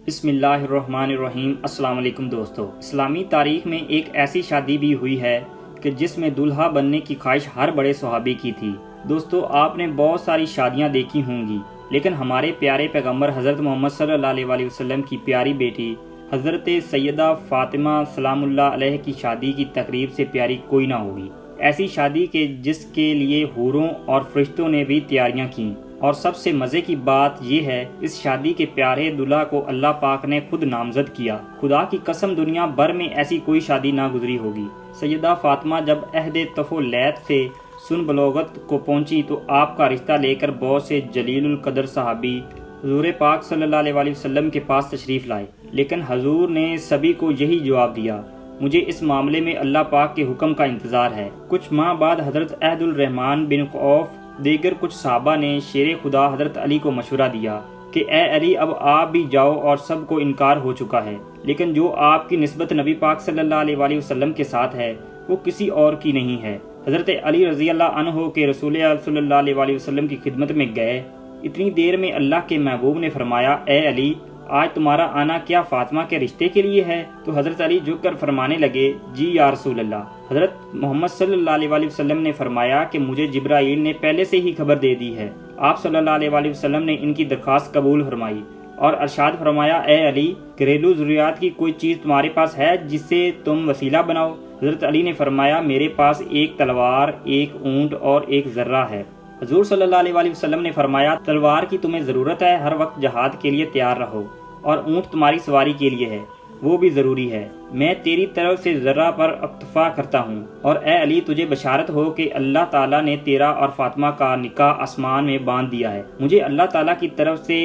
بسم اللہ الرحمن الرحیم۔ السلام علیکم دوستو، اسلامی تاریخ میں ایک ایسی شادی بھی ہوئی ہے کہ جس میں دلہا بننے کی خواہش ہر بڑے صحابی کی تھی۔ دوستو، آپ نے بہت ساری شادیاں دیکھی ہوں گی، لیکن ہمارے پیارے پیغمبر حضرت محمد صلی اللہ علیہ وسلم کی پیاری بیٹی حضرت سیدہ فاطمہ سلام اللہ علیہ کی شادی کی تقریب سے پیاری کوئی نہ ہوگی۔ ایسی شادی کے جس کے لیے حوروں اور فرشتوں نے بھی تیاریاں کیں، اور سب سے مزے کی بات یہ ہے اس شادی کے پیارے دلہا کو اللہ پاک نے خود نامزد کیا۔ خدا کی قسم دنیا بھر میں ایسی کوئی شادی نہ گزری ہوگی۔ سیدہ فاطمہ جب عہد طفولیت سے سن بلوغت کو پہنچی تو آپ کا رشتہ لے کر بہت سے جلیل القدر صحابی حضور پاک صلی اللہ علیہ وسلم کے پاس تشریف لائے، لیکن حضور نے سبھی کو یہی جواب دیا، مجھے اس معاملے میں اللہ پاک کے حکم کا انتظار ہے۔ کچھ ماہ بعد حضرت عبد الرحمن بن عوف دیگر کچھ صحابہ نے شیر خدا حضرت علی کو مشورہ دیا کہ اے علی، اب آپ بھی جاؤ، اور سب کو انکار ہو چکا ہے، لیکن جو آپ کی نسبت نبی پاک صلی اللہ علیہ وسلم کے ساتھ ہے وہ کسی اور کی نہیں ہے۔ حضرت علی رضی اللہ عنہ کے رسول صلی اللہ علیہ وسلم کی خدمت میں گئے۔ اتنی دیر میں اللہ کے محبوب نے فرمایا، اے علی، آج تمہارا آنا کیا فاطمہ کے رشتے کے لیے ہے؟ تو حضرت علی جھک کر فرمانے لگے، جی یا رسول اللہ۔ حضرت محمد صلی اللہ علیہ وسلم نے فرمایا کہ مجھے جبرائیل نے پہلے سے ہی خبر دے دی ہے۔ آپ صلی اللہ علیہ وسلم نے ان کی درخواست قبول فرمائی اور ارشاد فرمایا، اے علی، گھریلو ضروریات کی کوئی چیز تمہارے پاس ہے جس سے تم وسیلہ بناؤ؟ حضرت علی نے فرمایا، میرے پاس ایک تلوار، ایک اونٹ اور ایک ذرہ ہے۔ حضور صلی اللہ علیہ وسلم نے فرمایا، تلوار کی تمہیں ضرورت ہے، ہر وقت جہاد کے لیے تیار رہو، اور اونٹ تمہاری سواری کے لیے ہے، وہ بھی ضروری ہے۔ میں تیری طرف سے ذرہ پر اکتفا کرتا ہوں، اور اے علی، تجھے بشارت ہو کہ اللہ تعالیٰ نے تیرا اور فاطمہ کا نکاح آسمان میں باندھ دیا ہے۔ مجھے اللہ تعالیٰ کی طرف سے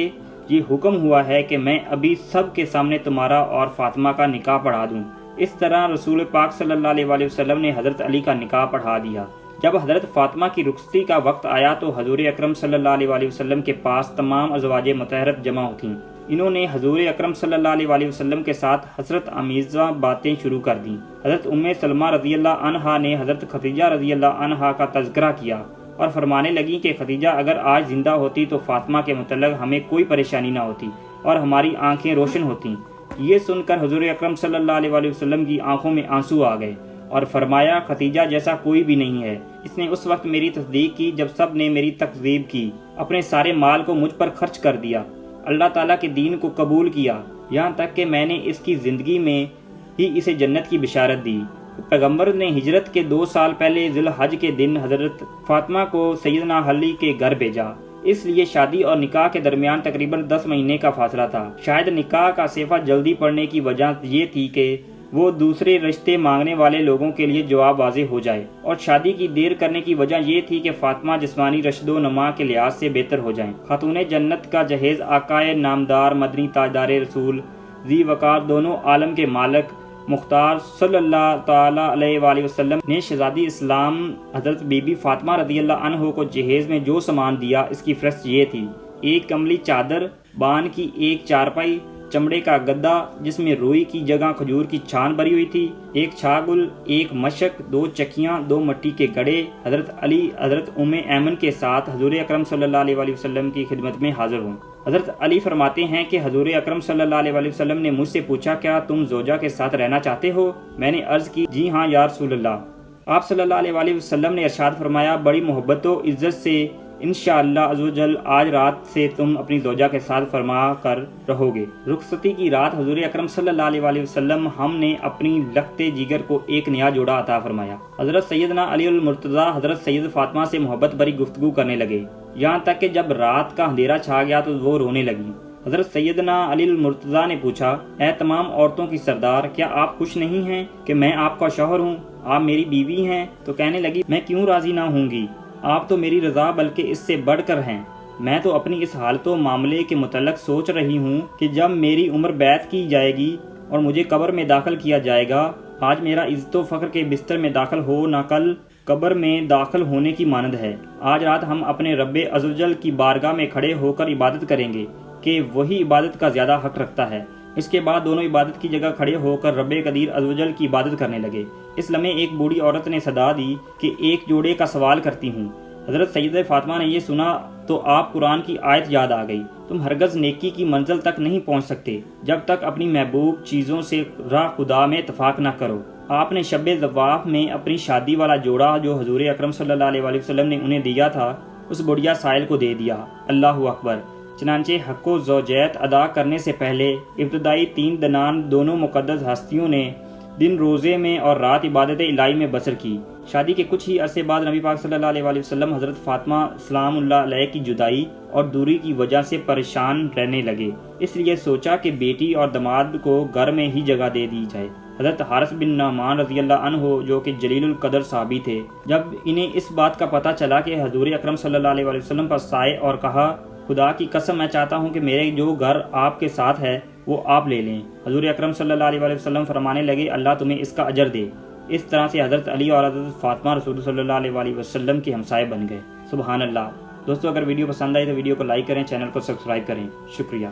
یہ حکم ہوا ہے کہ میں ابھی سب کے سامنے تمہارا اور فاطمہ کا نکاح پڑھا دوں۔ اس طرح رسول پاک صلی اللہ علیہ وسلم نے حضرت علی کا نکاح پڑھا دیا۔ جب حضرت فاطمہ کی رخصتی کا وقت آیا تو حضور اکرم صلی اللہ علیہ وسلم کے پاس تمام ازواج مطہرت جمع تھیں۔ انہوں نے حضور اکرم صلی اللہ علیہ وسلم کے ساتھ حسرت آمیزہ باتیں شروع کر دیں۔ حضرت ام سلمہ رضی اللہ عنہا نے حضرت خدیجہ رضی اللہ عنہا کا تذکرہ کیا اور فرمانے لگیں کہ خدیجہ اگر آج زندہ ہوتی تو فاطمہ کے متعلق ہمیں کوئی پریشانی نہ ہوتی اور ہماری آنکھیں روشن ہوتیں۔ یہ سن کر حضور اکرم صلی اللہ علیہ وسلم کی آنکھوں میں آنسو آ گئے اور فرمایا، خدیجہ جیسا کوئی بھی نہیں ہے۔ اس نے اس وقت میری تصدیق کی جب سب نے میری تکذیب کی، اپنے سارے مال کو مجھ پر خرچ کر دیا، اللہ تعالیٰ کے دین کو قبول کیا، یہاں تک کہ میں نے اس کی زندگی میں ہی اسے جنت کی بشارت دی۔ پیغمبر نے ہجرت کے 2 سال پہلے ذی الحج کے دن حضرت فاطمہ کو سیدنا علی کے گھر بھیجا، اس لیے شادی اور نکاح کے درمیان تقریباً 10 مہینے کا فاصلہ تھا۔ شاید نکاح کا صحیفہ جلدی پڑھنے کی وجہ یہ تھی کہ وہ دوسرے رشتے مانگنے والے لوگوں کے لیے جواب واضح ہو جائے، اور شادی کی دیر کرنے کی وجہ یہ تھی کہ فاطمہ جسمانی رشد و نما کے لحاظ سے بہتر ہو جائیں۔ خاتون جنت کا جہیز آقائے نامدار مدنی تاجدار رسول ذی وقار دونوں عالم کے مالک مختار صلی اللہ تعالی علیہ وآلہ وسلم نے شہزادی اسلام حضرت بی بی فاطمہ رضی اللہ عنہ کو جہیز میں جو سامان دیا اس کی فہرست یہ تھی: ایک کملی چادر، بان کی ایک چارپائی، چمڑے کا گدا جس میں روئی کی جگہ کھجور کی چھان بھری ہوئی تھی، ایک چھاگل، ایک مشک، 2 چکیاں، 2 مٹی کے گڑے۔ حضرت علی حضرت ام ایمن کے ساتھ حضور اکرم صلی اللہ علیہ وسلم کی خدمت میں حاضر ہوں۔ حضرت علی فرماتے ہیں کہ حضور اکرم صلی اللہ علیہ وسلم نے مجھ سے پوچھا، کیا تم زوجہ کے ساتھ رہنا چاہتے ہو؟ میں نے عرض کی، جی ہاں یا رسول اللہ۔ آپ صلی اللہ علیہ وسلم نے ارشاد فرمایا، بڑی محبت و عزت سے انشاءاللہ عزوجل آج رات سے تم اپنی زوجہ کے ساتھ فرما کر رہو گے۔ رخصتی کی رات حضور اکرم صلی اللہ علیہ وسلم ہم نے اپنی لختے جگر کو ایک نیا جوڑا عطا فرمایا۔ حضرت سیدنا علی المرتضیٰ حضرت سید فاطمہ سے محبت بھری گفتگو کرنے لگے، یہاں تک کہ جب رات کا اندھیرا چھا گیا تو وہ رونے لگی۔ حضرت سیدنا علی المرتضیٰ نے پوچھا، اے تمام عورتوں کی سردار، کیا آپ خوش نہیں ہیں کہ میں آپ کا شوہر ہوں، آپ میری بیوی ہیں؟ تو کہنے لگی، میں کیوں راضی نہ ہوں گی، آپ تو میری رضا بلکہ اس سے بڑھ کر ہیں۔ میں تو اپنی اس حالت و معاملے کے متعلق سوچ رہی ہوں کہ جب میری عمر بیعت کی جائے گی اور مجھے قبر میں داخل کیا جائے گا، آج میرا عزت و فخر کے بستر میں داخل ہو نہ کل قبر میں داخل ہونے کی مانند ہے۔ آج رات ہم اپنے رب عزوجل کی بارگاہ میں کھڑے ہو کر عبادت کریں گے کہ وہی عبادت کا زیادہ حق رکھتا ہے۔ اس کے بعد دونوں عبادت کی جگہ کھڑے ہو کر رب قدیر عزوجل کی عبادت کرنے لگے۔ اس لمحے ایک بوڑھی عورت نے صدا دی کہ ایک جوڑے کا سوال کرتی ہوں۔ حضرت سیدہ فاطمہ نے یہ سنا تو آپ قرآن کی آیت یاد آ گئی، تم ہرگز نیکی کی منزل تک نہیں پہنچ سکتے جب تک اپنی محبوب چیزوں سے راہ خدا میں اتفاق نہ کرو۔ آپ نے شب زواف میں اپنی شادی والا جوڑا جو حضور اکرم صلی اللہ علیہ وسلم نے انہیں دیا تھا اس بڑھیا سائل کو دے دیا۔ اللہ اکبر۔ چنانچہ حق و زوجیت ادا کرنے سے پہلے ابتدائی 3 دنان دونوں مقدس ہستیوں نے دن روزے میں اور رات عبادت الہی میں بسر کی۔ شادی کے کچھ ہی عرصے بعد نبی پاک صلی اللہ علیہ وسلم حضرت فاطمہ سلام اللہ علیہ کی جدائی اور دوری کی وجہ سے پریشان رہنے لگے، اس لیے سوچا کہ بیٹی اور داماد کو گھر میں ہی جگہ دے دی جائے۔ حضرت حارث بن نعمان رضی اللہ عنہ جو کہ جلیل القدر صحابی تھے، جب انہیں اس بات کا پتہ چلا کہ حضور اکرم صلی اللہ علیہ وسلم پر سائے اور کہا خدا کی قسم میں چاہتا ہوں کہ میرے جو گھر آپ کے ساتھ ہے وہ آپ لے لیں۔ حضور اکرم صلی اللہ علیہ وسلم فرمانے لگے اللہ تمہیں اس کا اجر دے۔ اس طرح سے حضرت علی اور حضرت فاطمہ رسول صلی اللہ علیہ وسلم کے ہمسائے بن گئے۔ سبحان اللہ۔ دوستو اگر ویڈیو پسند آئی تو ویڈیو کو لائک کریں، چینل کو سبسکرائب کریں۔ شکریہ۔